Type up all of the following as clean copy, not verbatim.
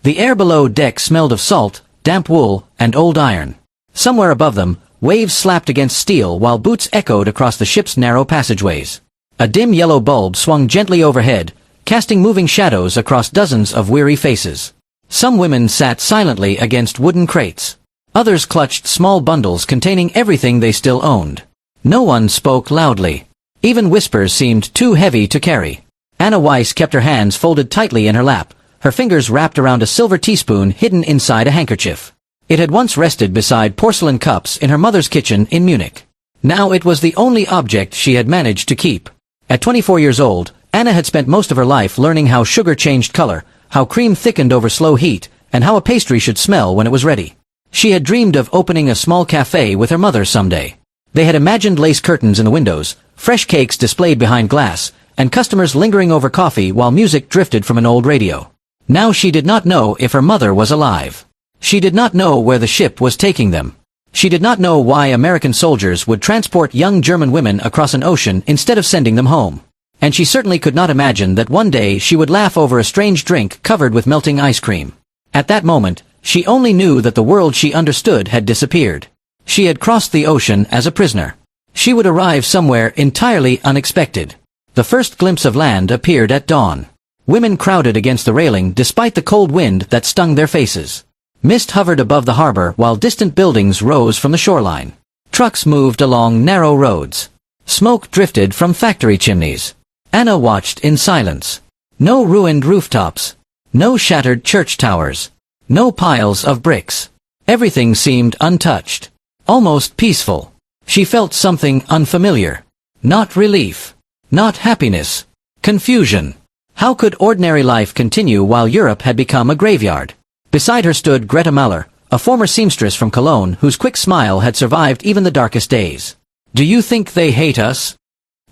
The air below deck smelled of salt, damp wool, and old iron. Somewhere above them, waves slapped against steel while boots echoed across the ship's narrow passageways. A dim yellow bulb swung gently overhead, casting moving shadows across dozens of weary faces. Some women sat silently against wooden crates. Others clutched small bundles containing everything they still owned. No one spoke loudly. Even whispers seemed too heavy to carry. Anna Weiss kept her hands folded tightly in her lap, her fingers wrapped around a silver teaspoon hidden inside a handkerchief. It had once rested beside porcelain cups in her mother's kitchen in Munich. Now it was the only object she had managed to keep. At 24 years old, Anna had spent most of her life learning how sugar changed color, how cream thickened over slow heat, and how a pastry should smell when it was ready. She had dreamed of opening a small cafe with her mother someday. They had imagined lace curtains in the windows, fresh cakes displayed behind glass, and customers lingering over coffee while music drifted from an old radio. Now she did not know if her mother was alive. She did not know where the ship was taking them. She did not know why American soldiers would transport young German women across an ocean instead of sending them home. And she certainly could not imagine that one day she would laugh over a strange drink covered with melting ice cream. At that moment, she only knew that the world she understood had disappeared. She had crossed the ocean as a prisoner. She would arrive somewhere entirely unexpected. The first glimpse of land appeared at dawn. Women crowded against the railing despite the cold wind that stung their faces. Mist hovered above the harbor while distant buildings rose from the shoreline. Trucks moved along narrow roads. Smoke drifted from factory chimneys. Anna watched in silence. No ruined rooftops. No shattered church towers. No piles of bricks. Everything seemed untouched. Almost peaceful. She felt something unfamiliar. Not relief. Not happiness. Confusion. How could ordinary life continue while Europe had become a graveyard? Beside her stood Greta Mahler, a former seamstress from Cologne whose quick smile had survived even the darkest days. "Do you think they hate us?"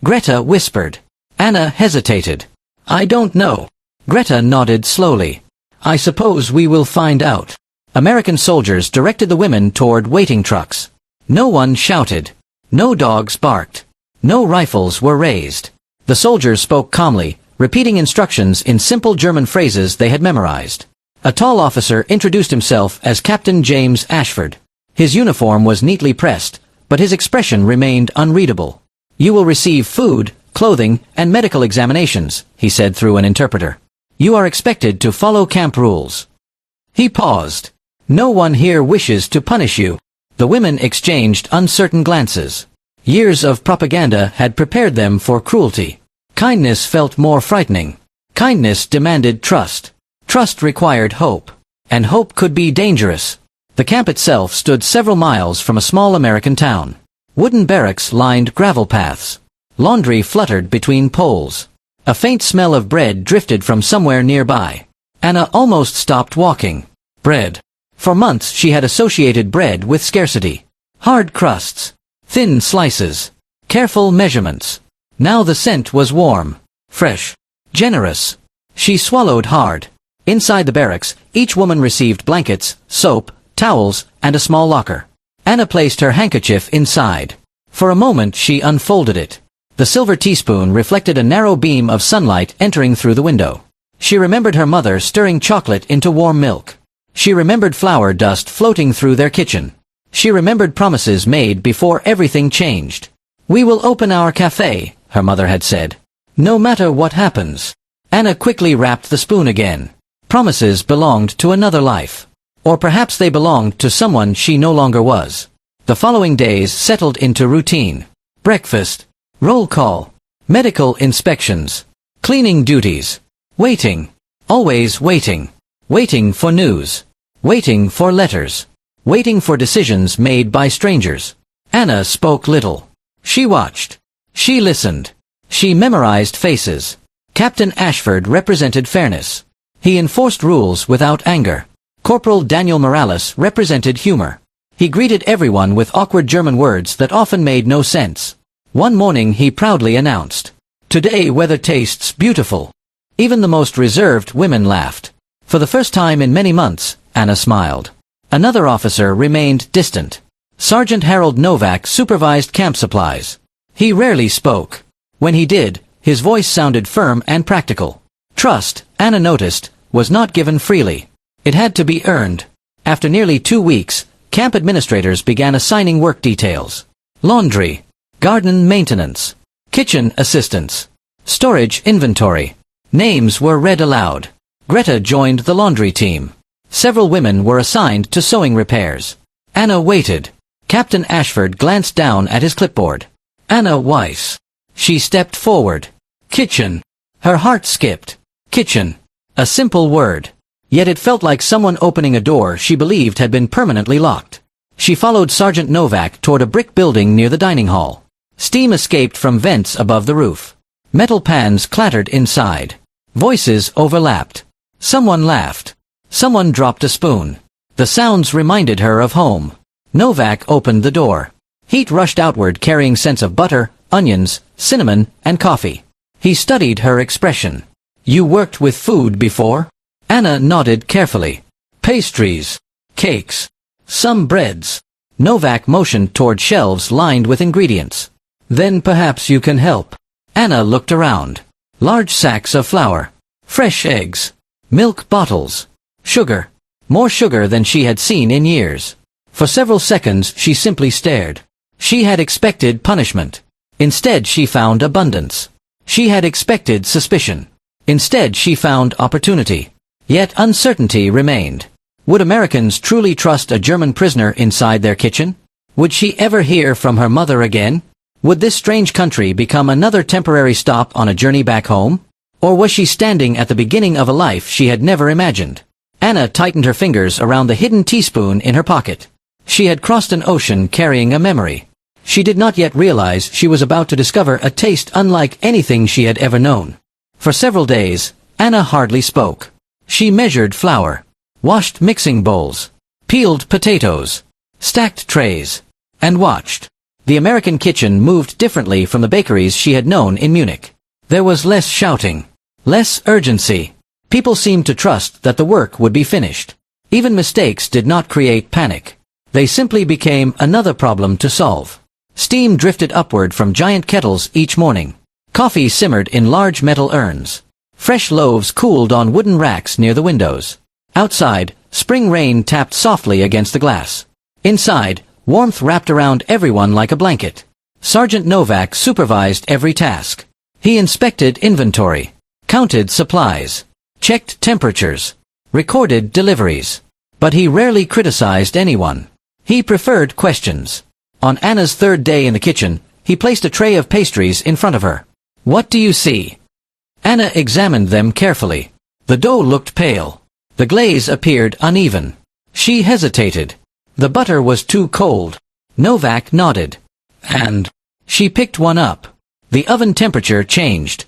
Greta whispered. Anna hesitated. "I don't know." Greta nodded slowly. "I suppose we will find out." American soldiers directed the women toward waiting trucks. No one shouted. No dogs barked. No rifles were raised. The soldiers spoke calmly, repeating instructions in simple German phrases they had memorized. A tall officer introduced himself as Captain James Ashford. His uniform was neatly pressed, but his expression remained unreadable. "You will receive food, clothing, and medical examinations," he said through an interpreter. "You are expected to follow camp rules." He paused. "No one here wishes to punish you." The women exchanged uncertain glances. Years of propaganda had prepared them for cruelty. Kindness felt more frightening. Kindness demanded trust. Trust required hope. And hope could be dangerous. The camp itself stood several miles from a small American town. Wooden barracks lined gravel paths. Laundry fluttered between poles. A faint smell of bread drifted from somewhere nearby. Anna almost stopped walking. Bread. For months she had associated bread with scarcity. Hard crusts. Thin slices. Careful measurements. Now the scent was warm. Fresh. Generous. She swallowed hard. Inside the barracks, each woman received blankets, soap, towels, and a small locker. Anna placed her handkerchief inside. For a moment she unfolded it. The silver teaspoon reflected a narrow beam of sunlight entering through the window. She remembered her mother stirring chocolate into warm milk. She remembered flour dust floating through their kitchen. She remembered promises made before everything changed. "We will open our cafe," her mother had said. "No matter what happens." Anna quickly wrapped the spoon again. Promises belonged to another life. Or perhaps they belonged to someone she no longer was. The following days settled into routine. Breakfast. Roll call. Medical inspections. Cleaning duties. Waiting. Always waiting. Waiting for news. Waiting for letters. Waiting for decisions made by strangers. Anna spoke little. She watched. She listened. She memorized faces. Captain Ashford represented fairness. He enforced rules without anger. Corporal Daniel Morales represented humor. He greeted everyone with awkward German words that often made no sense. One morning he proudly announced, "Today weather tastes beautiful." Even the most reserved women laughed. For the first time in many months, Anna smiled. Another officer remained distant. Sergeant Harold Novak supervised camp supplies. He rarely spoke. When he did, his voice sounded firm and practical. Trust, Anna noticed, was not given freely. It had to be earned. After nearly 2 weeks, camp administrators began assigning work details. Laundry, garden maintenance, kitchen assistance, storage inventory. Names were read aloud. Greta joined the laundry team. Several women were assigned to sewing repairs. Anna waited. Captain Ashford glanced down at his clipboard. Anna Weiss. She stepped forward. Kitchen. Her heart skipped. Kitchen. A simple word. Yet it felt like someone opening a door she believed had been permanently locked. She followed Sergeant Novak toward a brick building near the dining hall. Steam escaped from vents above the roof. Metal pans clattered inside. Voices overlapped. Someone laughed. Someone dropped a spoon. The sounds reminded her of home. Novak opened the door. Heat rushed outward carrying scents of butter, onions, cinnamon, and coffee. He studied her expression. You worked with food before? Anna nodded carefully. Pastries. Cakes. Some breads. Novak motioned toward shelves lined with ingredients. Then perhaps you can help. Anna looked around. Large sacks of flour. Fresh eggs. Milk bottles. Sugar. More sugar than she had seen in years. For several seconds she simply stared. She had expected punishment. Instead she found abundance. She had expected suspicion. Instead she found opportunity. Yet uncertainty remained. Would Americans truly trust a German prisoner inside their kitchen? Would she ever hear from her mother again? Would this strange country become another temporary stop on a journey back home? Or was she standing at the beginning of a life she had never imagined? Anna tightened her fingers around the hidden teaspoon in her pocket. She had crossed an ocean carrying a memory. She did not yet realize she was about to discover a taste unlike anything she had ever known. For several days, Anna hardly spoke. She measured flour, washed mixing bowls, peeled potatoes, stacked trays, and watched. The American kitchen moved differently from the bakeries she had known in Munich. There was less shouting, less urgency. People seemed to trust that the work would be finished. Even mistakes did not create panic. They simply became another problem to solve. Steam drifted upward from giant kettles each morning. Coffee simmered in large metal urns. Fresh loaves cooled on wooden racks near the windows. Outside, spring rain tapped softly against the glass. Inside, warmth wrapped around everyone like a blanket. Sergeant Novak supervised every task. He inspected inventory, counted supplies, checked temperatures, recorded deliveries. But he rarely criticized anyone. He preferred questions. On Anna's third day in the kitchen, he placed a tray of pastries in front of her. What do you see? Anna examined them carefully. The dough looked pale. The glaze appeared uneven. She hesitated. The butter was too cold. Novak nodded. And she picked one up. The oven temperature changed.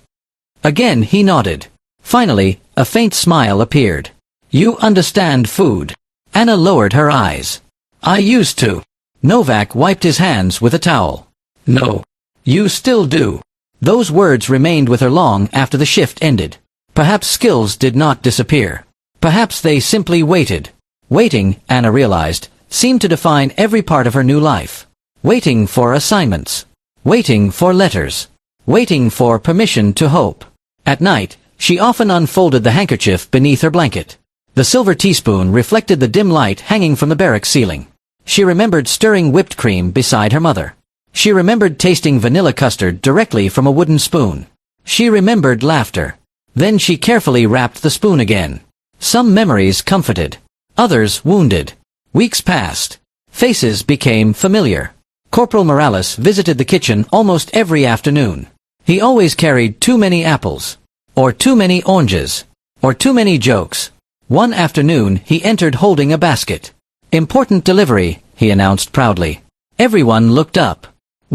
Again he nodded. Finally, a faint smile appeared. You understand food. Anna lowered her eyes. I used to. Novak wiped his hands with a towel. No. You still do. Those words remained with her long after the shift ended. Perhaps skills did not disappear. Perhaps they simply waited. Waiting, Anna realized, seemed to define every part of her new life. Waiting for assignments. Waiting for letters. Waiting for permission to hope. At night, she often unfolded the handkerchief beneath her blanket. The silver teaspoon reflected the dim light hanging from the barrack ceiling. She remembered stirring whipped cream beside her mother. She remembered tasting vanilla custard directly from a wooden spoon. She remembered laughter. Then she carefully wrapped the spoon again. Some memories comforted. Others wounded. Weeks passed. Faces became familiar. Corporal Morales visited the kitchen almost every afternoon. He always carried too many apples. Or too many oranges. Or too many jokes. One afternoon he entered holding a basket. Important delivery, he announced proudly. Everyone looked up.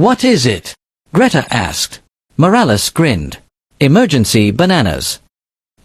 What is it? Greta asked. Morales grinned. Emergency bananas.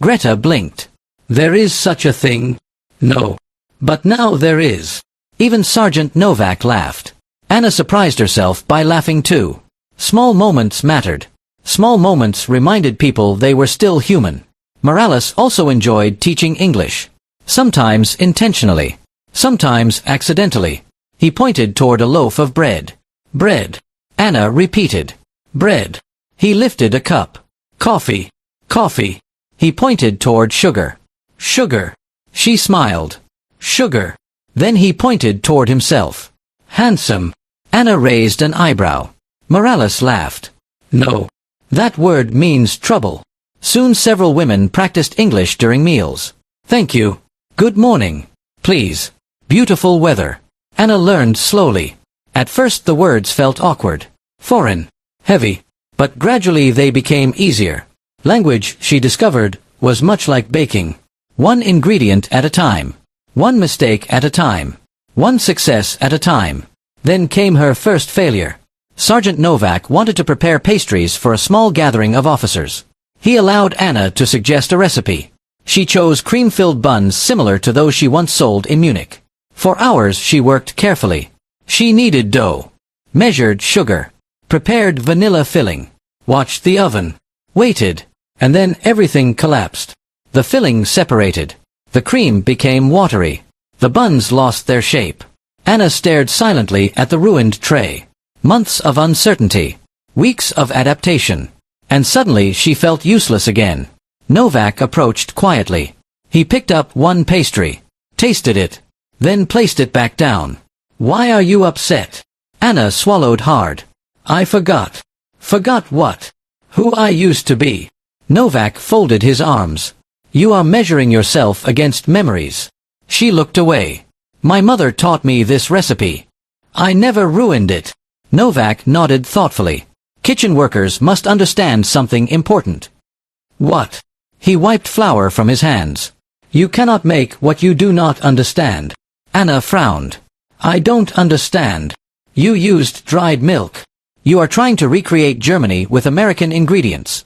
Greta blinked. There is such a thing? No. But now there is. Even Sergeant Novak laughed. Anna surprised herself by laughing too. Small moments mattered. Small moments reminded people they were still human. Morales also enjoyed teaching English. Sometimes intentionally. Sometimes accidentally. He pointed toward a loaf of bread. Bread. Anna repeated. Bread. He lifted a cup. Coffee. Coffee. He pointed toward sugar. Sugar. She smiled. Sugar. Then he pointed toward himself. Handsome. Anna raised an eyebrow. Morales laughed. No. That word means trouble. Soon several women practiced English during meals. Thank you. Good morning. Please. Beautiful weather. Anna learned slowly. At first the words felt awkward. Foreign. Heavy. But gradually they became easier. Language, she discovered, was much like baking. One ingredient at a time. One mistake at a time. One success at a time. Then came her first failure. Sergeant Novak wanted to prepare pastries for a small gathering of officers. He allowed Anna to suggest a recipe. She chose cream-filled buns similar to those she once sold in Munich. For hours she worked carefully. She kneaded dough, measured sugar, prepared vanilla filling, watched the oven, waited, and then everything collapsed. The filling separated. The cream became watery. The buns lost their shape. Anna stared silently at the ruined tray. Months of uncertainty. Weeks of adaptation. And suddenly she felt useless again. Novak approached quietly. He picked up one pastry, tasted it, then placed it back down. Why are you upset? Anna swallowed hard. I forgot. Forgot what? Who I used to be. Novak folded his arms. You are measuring yourself against memories. She looked away. My mother taught me this recipe. I never ruined it. Novak nodded thoughtfully. Kitchen workers must understand something important. What? He wiped flour from his hands. You cannot make what you do not understand. Anna frowned. I don't understand. You used dried milk. You are trying to recreate Germany with American ingredients.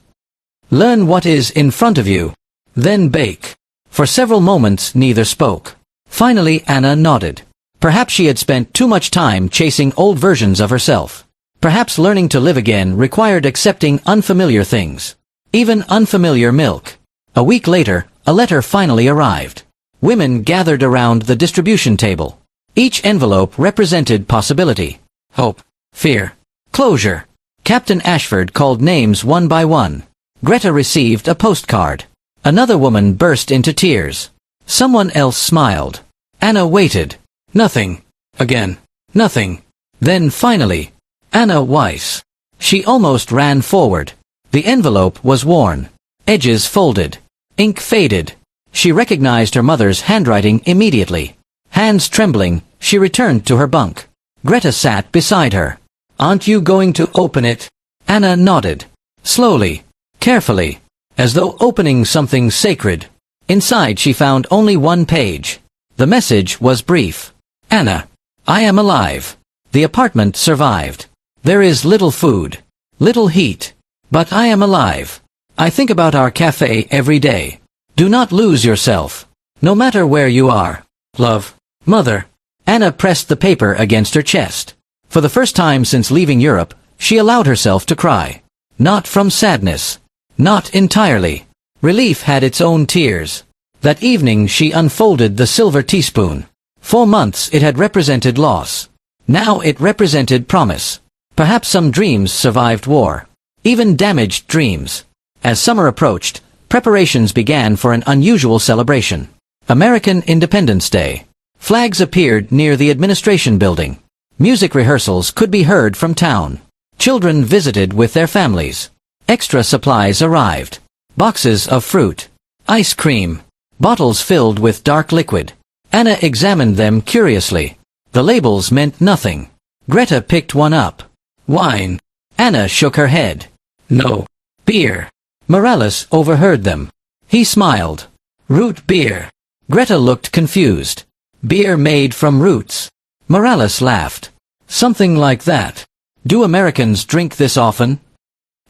Learn what is in front of you. Then bake. For several moments neither spoke. Finally Anna nodded. Perhaps she had spent too much time chasing old versions of herself. Perhaps learning to live again required accepting unfamiliar things. Even unfamiliar milk. A week later, a letter finally arrived. Women gathered around the distribution table. Each envelope represented possibility. Hope. Fear. Closure. Captain Ashford called names one by one. Greta received a postcard. Another woman burst into tears. Someone else smiled. Anna waited. Nothing. Again. Nothing. Then finally. Anna Weiss. She almost ran forward. The envelope was worn. Edges folded. Ink faded. She recognized her mother's handwriting immediately. Hands trembling, she returned to her bunk. Greta sat beside her. Aren't you going to open it? Anna nodded. Slowly. Carefully. As though opening something sacred. Inside she found only one page. The message was brief. Anna. I am alive. The apartment survived. There is little food. Little heat. But I am alive. I think about our cafe every day. Do not lose yourself. No matter where you are. Love. Mother. Anna pressed the paper against her chest. For the first time since leaving Europe, she allowed herself to cry. Not from sadness. Not entirely. Relief had its own tears. That evening she unfolded the silver teaspoon. For months it had represented loss. Now it represented promise. Perhaps some dreams survived war. Even damaged dreams. As summer approached, preparations began for an unusual celebration. American Independence Day. Flags appeared near the administration building. Music rehearsals could be heard from town. Children visited with their families. Extra supplies arrived. Boxes of fruit. Ice cream. Bottles filled with dark liquid. Anna examined them curiously. The labels meant nothing. Greta picked one up. Wine. Anna shook her head. No. Beer. Morales overheard them. He smiled. Root beer. Greta looked confused. Beer made from roots. Morales laughed. Something like that. Do Americans drink this often?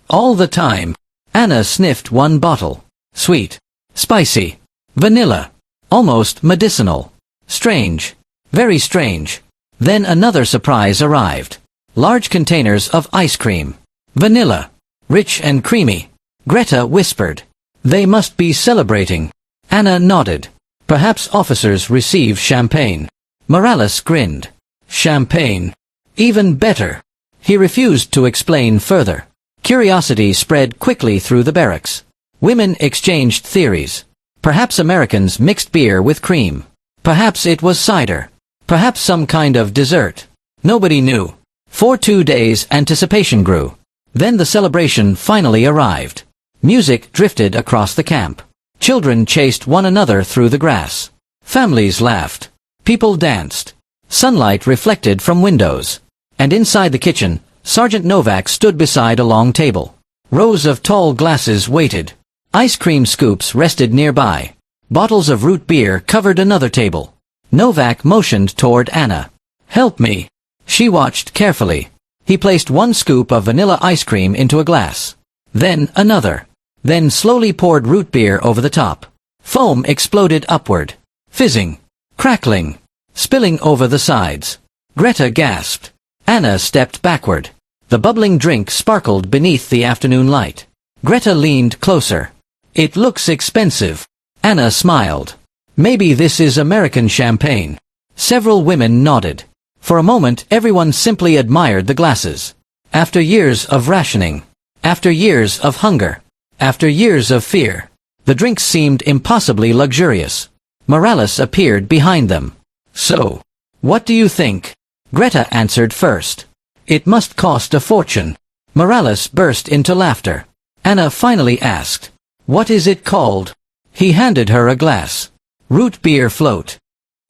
All the time. Anna sniffed one bottle. Sweet. Spicy. Vanilla. Almost medicinal. Strange. Very strange. Then another surprise arrived. Large containers of ice cream. Vanilla. Rich and creamy. Greta whispered. They must be celebrating. Anna nodded. Perhaps officers receive champagne. Morales grinned. Champagne. Even better. He refused to explain further. Curiosity spread quickly through the barracks. Women exchanged theories. Perhaps Americans mixed beer with cream. Perhaps it was cider. Perhaps some kind of dessert. Nobody knew. For 2 days anticipation grew. Then the celebration finally arrived. Music drifted across the camp. Children chased one another through the grass. Families laughed. People danced. Sunlight reflected from windows. And inside the kitchen, Sergeant Novak stood beside a long table. Rows of tall glasses waited. Ice cream scoops rested nearby. Bottles of root beer covered another table. Novak motioned toward Anna. "Help me." She watched carefully. He placed 1 scoop of vanilla ice cream into a glass. Then another. Then slowly poured root beer over the top. Foam exploded upward. Fizzing. Crackling. Spilling over the sides. Greta gasped. Anna stepped backward. The bubbling drink sparkled beneath the afternoon light. Greta leaned closer. "It looks expensive." Anna smiled. "Maybe this is American champagne." Several women nodded. For a moment everyone simply admired the glasses. After years of rationing. After years of hunger. After years of fear. The drinks seemed impossibly luxurious. Morales appeared behind them. "So, what do you think?" Greta answered first. "It must cost a fortune." Morales burst into laughter. Anna finally asked, "What is it called?" He handed her a glass. Root beer float.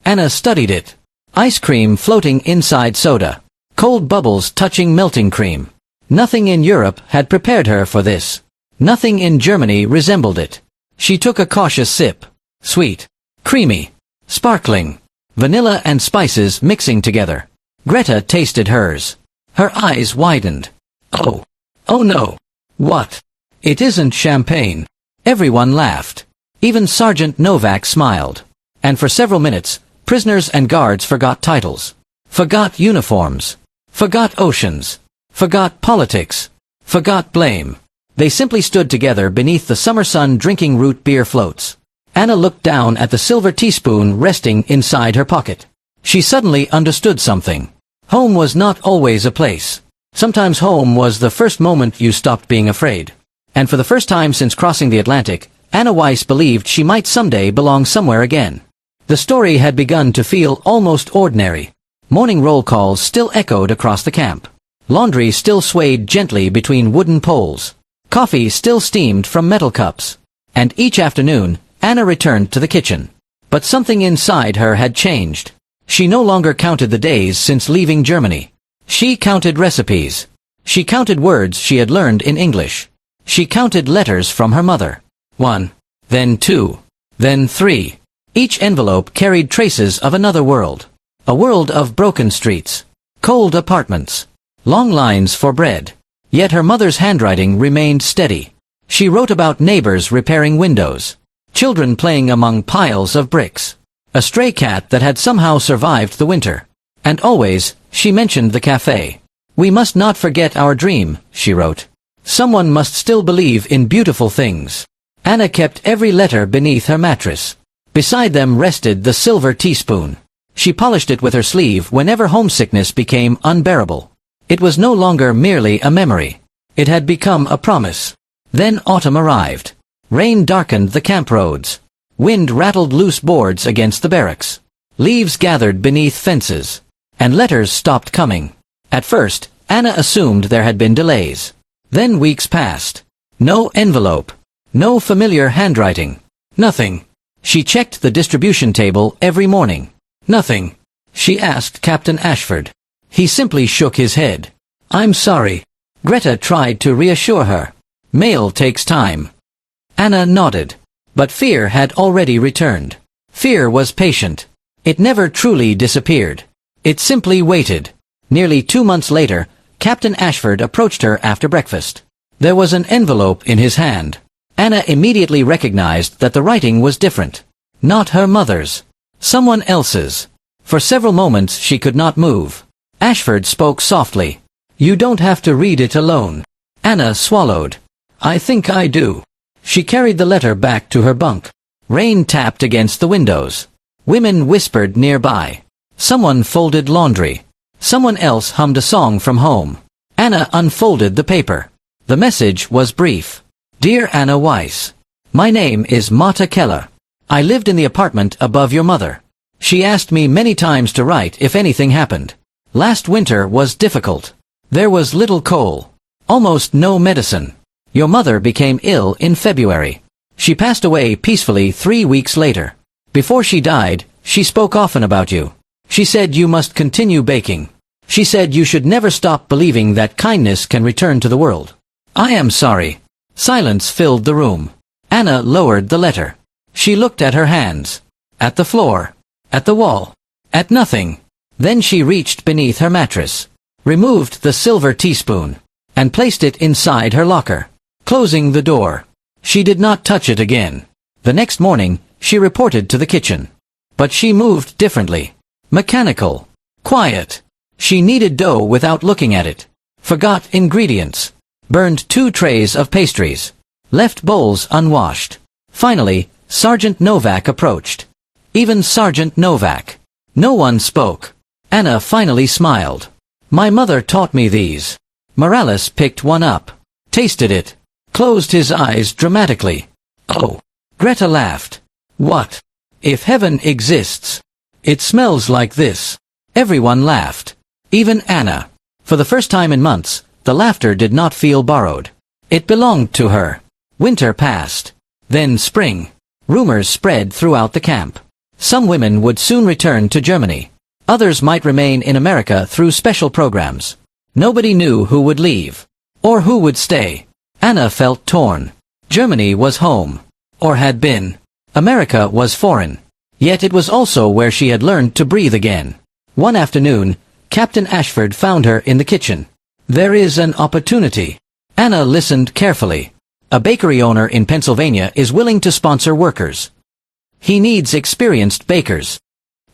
Anna studied it. Ice cream floating inside soda. Cold bubbles touching melting cream. Nothing in Europe had prepared her for this. Nothing in Germany resembled it. She took a cautious sip. Sweet. Creamy. Sparkling. Vanilla and spices mixing together. Greta tasted hers. Her eyes widened. "Oh. Oh no. What? It isn't champagne." Everyone laughed. Even Sergeant Novak smiled. And for several minutes, prisoners and guards forgot titles. Forgot uniforms. Forgot oceans. Forgot politics. Forgot blame. They simply stood together beneath the summer sun drinking root beer floats. Anna looked down at the silver teaspoon resting inside her pocket. She suddenly understood something. Home was not always a place. Sometimes home was the first moment you stopped being afraid. And for the first time since crossing the Atlantic, Anna Weiss believed she might someday belong somewhere again. The story had begun to feel almost ordinary. Morning roll calls still echoed across the camp. Laundry still swayed gently between wooden poles. Coffee still steamed from metal cups. And each afternoon, Anna returned to the kitchen. But something inside her had changed. She no longer counted the days since leaving Germany. She counted recipes. She counted words she had learned in English. She counted letters from her mother. 1. Then 2. Then 3. Each envelope carried traces of another world. A world of broken streets. Cold apartments. Long lines for bread. Yet her mother's handwriting remained steady. She wrote about neighbors repairing windows. Children playing among piles of bricks. A stray cat that had somehow survived the winter. And always, she mentioned the cafe. "We must not forget our dream," she wrote. "Someone must still believe in beautiful things." Anna kept every letter beneath her mattress. Beside them rested the silver teaspoon. She polished it with her sleeve whenever homesickness became unbearable. It was no longer merely a memory. It had become a promise. Then autumn arrived. Rain darkened the camp roads. Wind rattled loose boards against the barracks. Leaves gathered beneath fences. And letters stopped coming. At first, Anna assumed there had been delays. Then weeks passed. No envelope. No familiar handwriting. Nothing. She checked the distribution table every morning. Nothing. She asked Captain Ashford. He simply shook his head. "I'm sorry." Greta tried to reassure her. "Mail takes time." Anna nodded. But fear had already returned. Fear was patient. It never truly disappeared. It simply waited. Nearly 2 months later, Captain Ashford approached her after breakfast. There was an envelope in his hand. Anna immediately recognized that the writing was different. Not her mother's. Someone else's. For several moments she could not move. Ashford spoke softly. "You don't have to read it alone." Anna swallowed. "I think I do." She carried the letter back to her bunk. Rain tapped against the windows. Women whispered nearby. Someone folded laundry. Someone else hummed a song from home. Anna unfolded the paper. The message was brief. "Dear Anna Weiss, my name is Marta Keller. I lived in the apartment above your mother. She asked me many times to write if anything happened. Last winter was difficult. There was little coal. Almost no medicine. Your mother became ill in February. She passed away peacefully 3 weeks later. Before she died, she spoke often about you. She said you must continue baking. She said you should never stop believing that kindness can return to the world. I am sorry. Silence filled the room. Anna lowered the letter. She looked at her hands. At the floor. At the wall. At nothing. Then she reached beneath her mattress, removed the silver teaspoon, and placed it inside her locker, closing the door. She did not touch it again. The next morning, she reported to the kitchen. But she moved differently. Mechanical. Quiet. She kneaded dough without looking at it. Forgot ingredients. Burned 2 trays of pastries. Left bowls unwashed. Finally, Sergeant Novak approached. Even Sergeant Novak. No one spoke. Anna finally smiled. My mother taught me these. Morales picked one up. Tasted it. Closed his eyes dramatically. Oh. Greta laughed. What? If heaven exists. It smells like this. Everyone laughed. Even Anna. For the first time in months, the laughter did not feel borrowed. It belonged to her. Winter passed. Then spring. Rumors spread throughout the camp. Some women would soon return to Germany. Others might remain in America through special programs. Nobody knew who would leave. Or who would stay. Anna felt torn. Germany was home. Or had been. America was foreign. Yet it was also where she had learned to breathe again. One afternoon, Captain Ashford found her in the kitchen. There is an opportunity. Anna listened carefully. A bakery owner in Pennsylvania is willing to sponsor workers. He needs experienced bakers.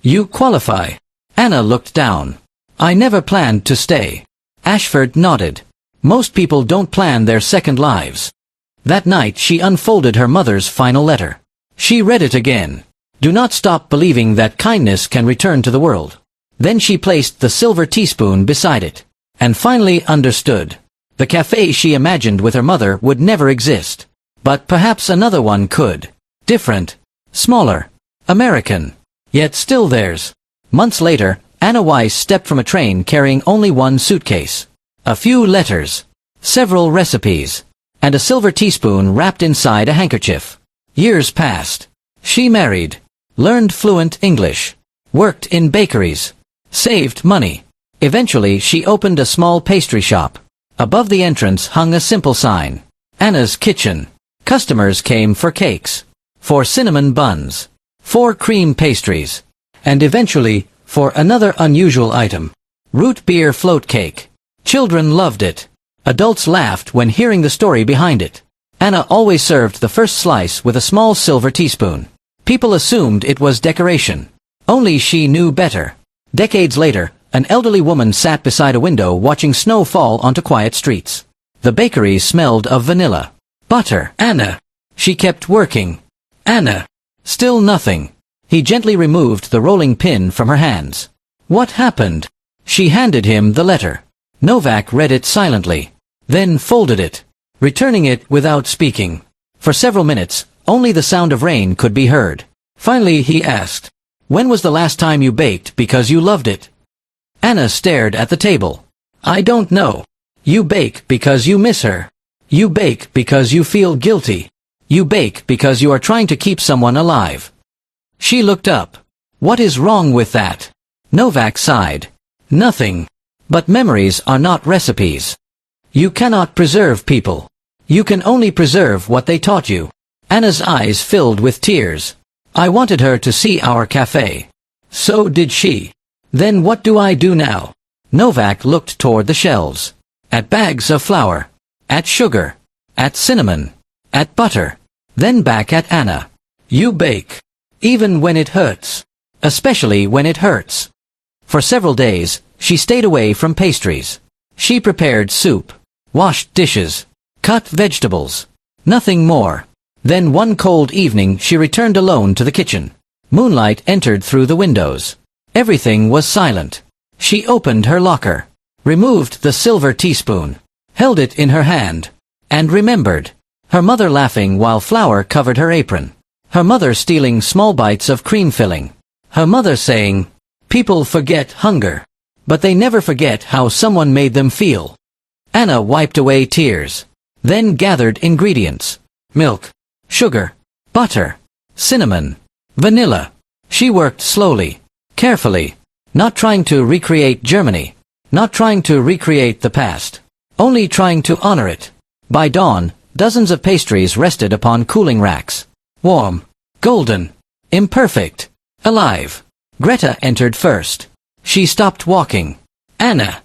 You qualify. Anna looked down. I never planned to stay. Ashford nodded. Most people don't plan their second lives. That night she unfolded her mother's final letter. She read it again. Do not stop believing that kindness can return to the world. Then she placed the silver teaspoon beside it. And finally understood. The cafe she imagined with her mother would never exist. But perhaps another one could. Different. Smaller. American. Yet still theirs. Months later, Anna Weiss stepped from a train carrying only one suitcase. A few letters. Several recipes. And a silver teaspoon wrapped inside a handkerchief. Years passed. She married. Learned fluent English. Worked in bakeries. Saved money. Eventually she opened a small pastry shop. Above the entrance hung a simple sign. Anna's Kitchen. Customers came for cakes. For cinnamon buns. For cream pastries. And eventually, for another unusual item. Root beer float cake. Children loved it. Adults laughed when hearing the story behind it. Anna always served the first slice with a small silver teaspoon. People assumed it was decoration. Only she knew better. Decades later, an elderly woman sat beside a window watching snow fall onto quiet streets. The bakery smelled of vanilla. Butter. Anna. She kept working. Anna. Still nothing. He gently removed the rolling pin from her hands. What happened? She handed him the letter. Novak read it silently. Then folded it, returning it without speaking. For several minutes, only the sound of rain could be heard. Finally he asked, when was the last time you baked because you loved it? Anna stared at the table. I don't know. You bake because you miss her. You bake because you feel guilty. You bake because you are trying to keep someone alive. She looked up. What is wrong with that? Novak sighed. Nothing. But memories are not recipes. You cannot preserve people. You can only preserve what they taught you. Anna's eyes filled with tears. I wanted her to see our cafe. So did she. Then what do I do now? Novak looked toward the shelves. At bags of flour. At sugar. At cinnamon. At butter. Then back at Anna. You bake. Even when it hurts. Especially when it hurts. For several days, she stayed away from pastries. She prepared soup. Washed dishes. Cut vegetables. Nothing more. Then one cold evening she returned alone to the kitchen. Moonlight entered through the windows. Everything was silent. She opened her locker. Removed the silver teaspoon. Held it in her hand. And remembered. Her mother laughing while flour covered her apron. Her mother stealing small bites of cream filling. Her mother saying, "People forget hunger, but they never forget how someone made them feel." Anna wiped away tears, then gathered ingredients: milk, sugar, butter, cinnamon, vanilla. She worked slowly, carefully, not trying to recreate Germany, not trying to recreate the past, only trying to honor it. By dawn, dozens of pastries rested upon cooling racks. Warm, golden, imperfect, alive. Greta entered first. She stopped walking. Anna.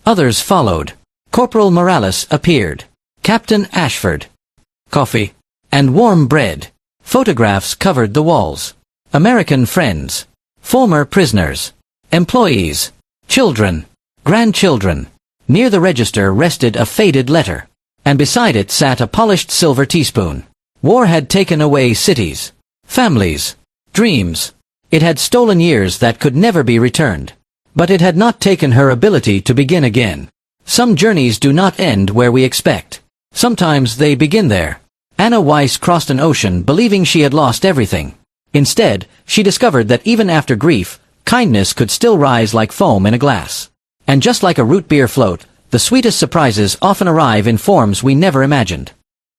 Others followed. Corporal Morales appeared. Captain Ashford. Coffee. And warm bread. Photographs covered the walls. American friends. Former prisoners. Employees. Children. Grandchildren. Near the register rested a faded letter. And beside it sat a polished silver teaspoon. War had taken away cities, families, dreams. It had stolen years that could never be returned. But it had not taken her ability to begin again. Some journeys do not end where we expect. Sometimes they begin there. Anna Weiss crossed an ocean believing she had lost everything. Instead, she discovered that even after grief, kindness could still rise like foam in a glass. And just like a root beer float, the sweetest surprises often arrive in forms we never imagined.